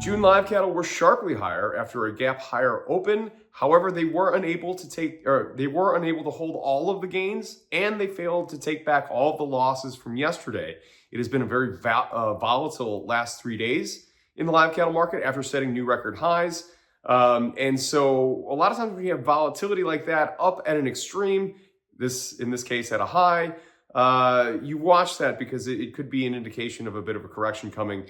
June live cattle were sharply higher after a gap higher open. However, they were unable to hold all of the gains, and they failed to take back all of the losses from yesterday. It has been a very volatile last 3 days in the live cattle market after setting new record highs. And so a lot of times when you have volatility like that up at an extreme, in this case at a high, you watch that because it could be an indication of a bit of a correction coming.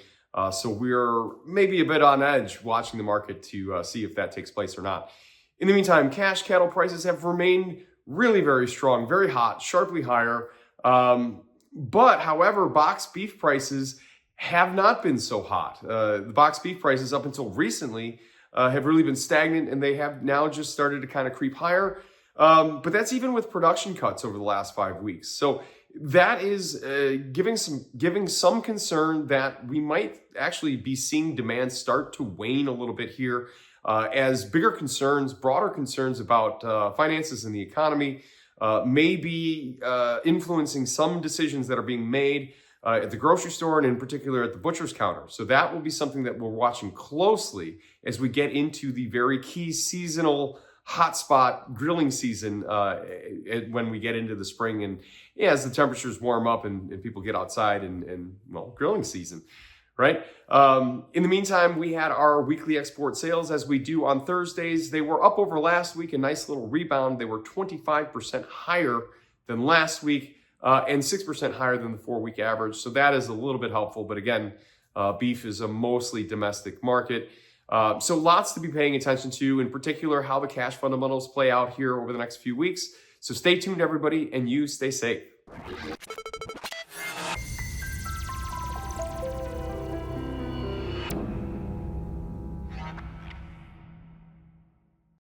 So we're maybe a bit on edge watching the market to see if that takes place or not. In the meantime, cash cattle prices have remained really very strong, very hot, sharply higher. But however, box beef prices have not been so hot. The box beef prices up until recently have really been stagnant, and they have now just started to kind of creep higher. But that's even with production cuts over the last 5 weeks. So that is giving some concern that we might actually be seeing demand start to wane a little bit here as bigger concerns, broader concerns about finances in the economy may be influencing some decisions that are being made at the grocery store and in particular at the butcher's counter. So that will be something that we're watching closely as we get into the very key seasonal hotspot grilling season when we get into the spring and as the temperatures warm up and people get outside and well, grilling season, right? In the meantime, we had our weekly export sales as we do on Thursdays. They were up over last week, a nice little rebound. They were 25% higher than last week and 6% higher than the 4-week average. So that is a little bit helpful. But again, beef is a mostly domestic market. So lots to be paying attention to, in particular, how the cash fundamentals play out here over the next few weeks. So stay tuned, everybody, and you stay safe.